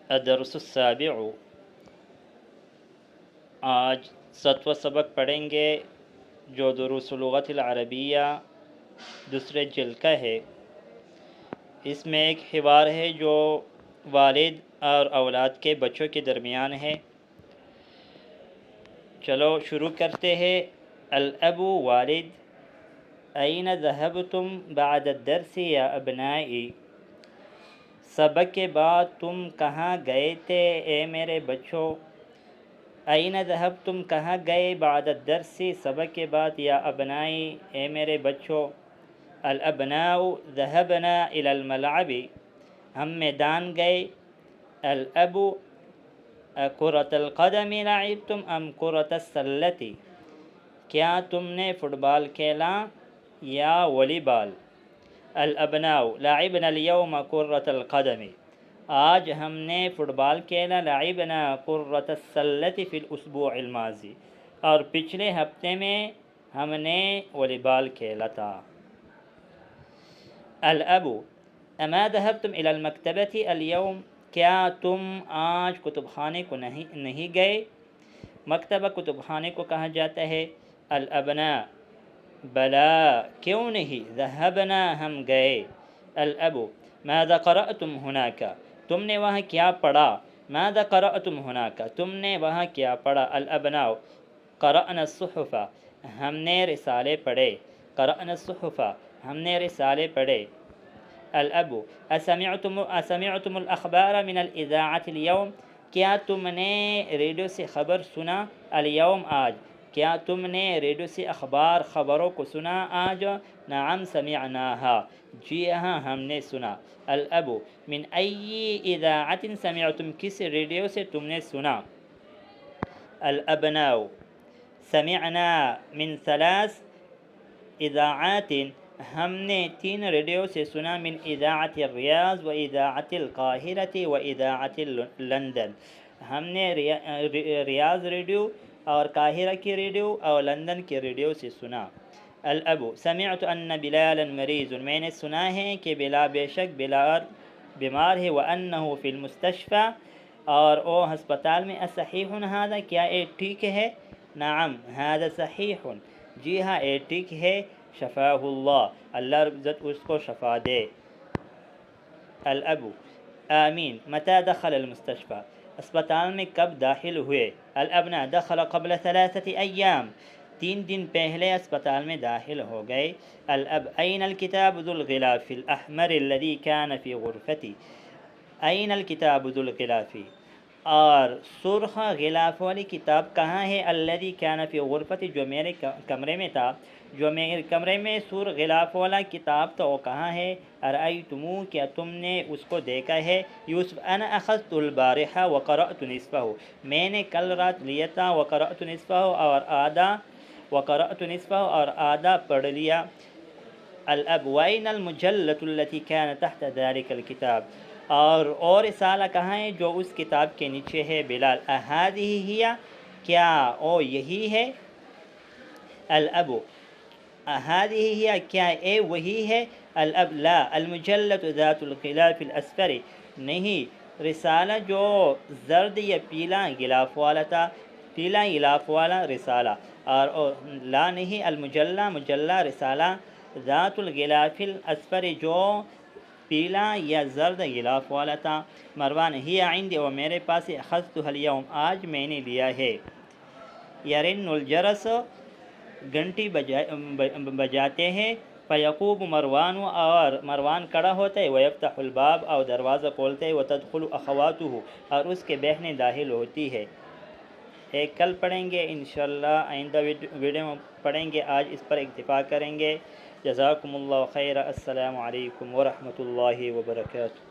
الدرس السابع، آج 7واں سبق پڑھیں گے جو دروس لغت العربیہ دوسرے جلد کا ہے۔ اس میں ایک حوار ہے جو والد اور اولاد کے بچوں کے درمیان ہے۔ چلو شروع کرتے ہیں۔ الاب والد، این ذهبتم بعد الدرس یا ابنائی، سبق کے بعد تم کہاں گئے تھے اے میرے بچوں؟ این ذهبتم کہاں گئے بعد الدرس سبق کے بعد یا ابنائی اے میرے بچوں؟ الابناء ذهبنا الى الملعب، ہم میدان گئے۔ الاب کرۃ القدم لعبتم ام کرۃ السلۃ، کیا تم نے فٹ بال کھیلا یا والی بال؟ الابناء لعبنا اليوم کرۃ القدم، آج ہم نے فٹ بال کھیلا۔ لعبنا کرۃ السلۃ فی الاسبوع الماضی، اور پچھلے ہفتے میں ہم نے والی بال کھیلا تھا۔ الاب اما ذهبتم الى المکتبۃ اليوم، کیا تم آج کتب خانے کو نہیں گئے؟ مکتبہ کتب خانے کو کہا جاتا ہے۔ الابناء بلا کیوں نہیں، ذهبنا ہم گئے۔ الاب ماذا قرأتم هناك، تم نے وہاں کیا پڑھا؟ ماذا قرأتم هناك، تم نے وہاں کیا پڑھا؟ الابناء قرأنا الصحف، ہم نے رسالے پڑھے۔ قرأنا الصحف، ہم نے رسالے پڑھے۔ الاب اسمعتم الاخبار من الاذاعة اليوم، کیا تم نے ریڈیو سے خبر سنا؟ اليوم آج، کیا تم نے ریڈیو سے خبروں کو سنا آج؟ نعم سمعناها، جی ہاں ہم نے سنا۔ الاب من ای اذاعة سمعتم، کس ریڈیو سے تم نے سنا؟ الابناء سمعنا من 3 اذاعات، ہم نے 3 ریڈیو سے سنا۔ من اذاعة الریاض و اذاعة القاہرة و اذاعة لندن، ہم نے ریاض ریڈیو اور قاہرہ کی ریڈیو اور لندن کے ریڈیو سے سنا۔ الاب سمعت ان بلالا مریض، میں نے سنا ہے کہ بے شک بلال بیمار ہے۔ وانه فی المستشفى، اور وہ ہسپتال میں۔ اصحیح ھذا، کیا یہ ٹھیک ہے؟ نعم ھذا صحیح، جی ہاں یہ ٹھیک ہے۔ شفاہ اللہ، اللہ رب العزت اس کو شفا دے۔ الاب آمین متى دخل المستشفى، اسپتال میں کب داخل ہوئے؟ الابناء دخل قبل 3 ایام، 3 دن پہلے اسپتال میں داخل ہو گئے۔ الاب این الکتاب ذو الغلاف الاحمر الذي كان في غرفتي، این الکتاب ذو الغلاف، اور سرخ غلاف والی کتاب کہاں ہے؟ الذي كان في غرفتي، جو میرے کمرے میں تھا، جو میرے کمرے میں سرخ غلاف والا کتاب تھا وہ کہاں ہے؟ ارأیتموہ، کیا تم نے اس کو دیکھا ہے؟ یوسف انا اخذت البارحہ وقرأت نصفہ، میں نے کل رات لیا تھا۔ وقرأت نصفہ، اور آدھا پڑھ لیا۔ الاب وأين المجلة التي كانت تحت ذلك الكتاب، اور رسالہ کہاں ہے جو اس کتاب کے نیچے ہے؟ بلال هذه هي، کیا او یہی ہے؟ الاب هذه هي، کیا اے وہی ہے؟ الاب لا المجلة ذات الغلاف الأصفر، نہیں رسالہ جو زرد یا پیلا غلاف والا تھا، پیلا غلاف والا رسالہ، اور لا نہیں المجلہ، مجلہ رسالہ ذات الغلاف الأصفر جو پیلا یا زرد غلاف والا تھا۔ مروان ہی عندي، وہ میرے پاس ہے۔ اخذتها اليوم، آج میں نے لیا ہے۔ یرن الجرس، گھنٹی بجاتے ہیں۔ فیقوم مروان، اور مروان کھڑا ہوتا ہے۔ ویفتح الباب، اور دروازہ کھولتا ہے۔ وتدخل اخواته، اور اس کے بہنیں داخل ہوتی ہے۔ ایک کل پڑھیں گے انشاءاللہ، آئندہ ویڈیو میں پڑھیں گے۔ آج اس پر اکتفا کریں گے۔ جزاکم اللہ خیر، السلام علیکم ورحمۃ اللہ وبرکاتہ۔